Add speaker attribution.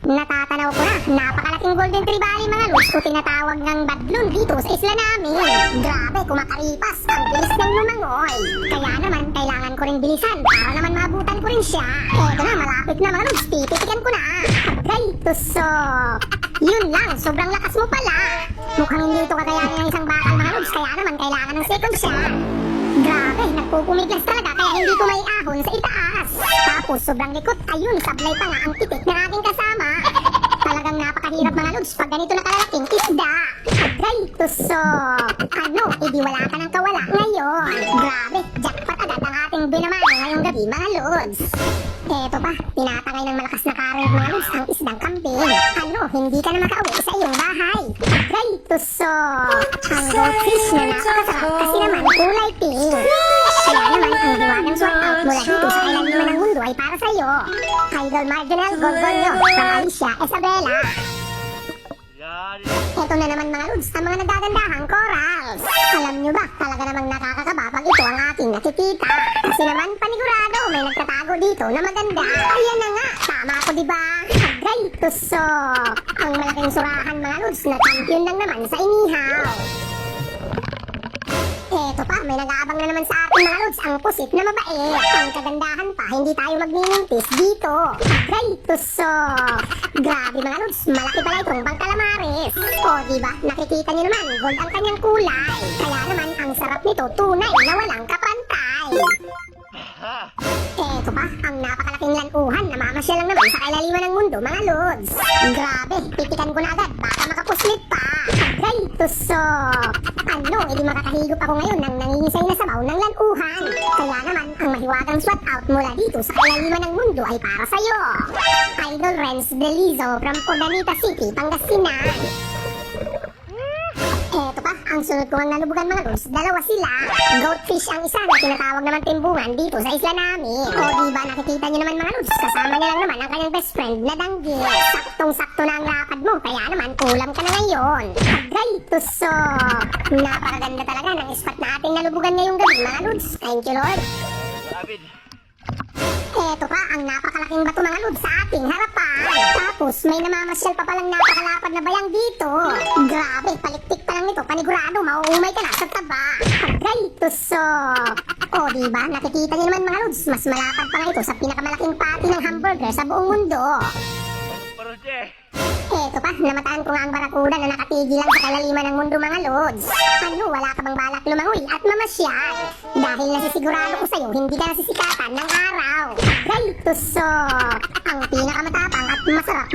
Speaker 1: Natatanaw ko na, napakalaking Golden Trevally mga lods o tinatawag ng badlon dito sa isla namin. Grabe, kumakaripas, ang bilis ng lumangoy. Kaya naman, kailangan ko rin bilisan para naman maabutan ko rin siya. Eto na, malapit na mga lods, tititikan ko na. Agay, tusok. Yun lang, sobrang lakas mo pala. Mukhang hindi ito kakayanin ng isang bakal mga lods, kaya naman kailangan ng second shot. Grabe, nagpupumiglas talaga kaya hindi ko may ahon sa itaas. Tapos sobrang likot, ayun, sablay pa nga ang titik ng aking kasama. Talagang napakahirap mga lods pag ganito na kalalaking isda. Agay, tusok. Ano, edi wala ka ng kawala ngayon. Grabe, jackpot agad ang ating binamano ngayong gabi mga lods. Eto pa, tinatangay ng malakas na current mga lods ang isdang kambing. Ano, hindi ka na makauwi sa iyong bahay. Agay, tusok. Ang goldfish na napakasarap kasi naman kulay pink. Kaya naman ang hiwagang swat out mula dito sa kailaliman ng mundo ay para sa'yo. Idol Marginal Gorgonio from Alicia Isabela. Ito na naman mga lods, ang mga nagagandahang corals. Alam nyo ba, talaga namang nakakakaba pag ito ang ating nakikita. Kasi naman panigurado, may nagtatago dito na maganda. Ayan na nga, tama ako diba? Agay, tusok. Ang malaking surahan mga lods na champion lang naman sa inihaw. Eto pa, may nag-aabang na naman sa atin mga lods, ang pusit na mabait. Ang kagandahan pa, hindi tayo magninintis dito. Agay, tusok. Grabe mga lods, malaki pala itong pangkalamares. O diba, nakikita nyo naman, gold ang kanyang kulay. Kaya naman, ang sarap nito, tunay na walang kapantay. Eto pa, ang napakalaking lantuhan, namamasyal lang naman sa kailaliman ng mundo mga lods. Grabe, titikan ko na agad, baka makapuslit pa. Agay, tusok. Ano, edi makakahigop ako ngayon ng nangingisay na sabaw ng lantuhan. Kaya naman, ang mahiwagang swat out mula dito sa kailaliman ng mundo ay para sa'yo. Idol Renz Delizo from Urdaneta City, Pangasinan. Eto pa, ang sunod ko ang nalubugan mga lods, dalawa sila. Goldfish ang isa na tinatawag naman timbungan dito sa isla namin. O diba, nakikita nyo naman mga lods, kasama niya lang naman ang kanyang best friend na danggit. Saktong-sakto na ang lakad mo, kaya naman ulam ka na ngayon. Agay, tusok. Napakaganda talaga ng spot na ating nalubugan ngayong gabi mga lods. Thank you Lord. Eto pa, ang napakalaking bato mga lods sa ating harapan. Tapos may namamasyal pa palang napakalapad na bayang dito. Grabe, paliktik pa lang nito, panigurado, mauumay ka na sa taba. Agay, tusok. O diba, nakikita niyo naman mga lods, mas malapad pa nga ito sa pinakamalaking pati ng hamburger sa buong mundo. Eto pa, namataan ko nga ang barakuda na nakatigil lang sa kalaliman ng mundo mga lods. Ano, wala ka bang balak lumangoy at mamasyal? Dahil nasisigurado ko sa'yo, hindi ka nasisikatan ng araw. Agay, tusok. Ang pinakamatapang at masarap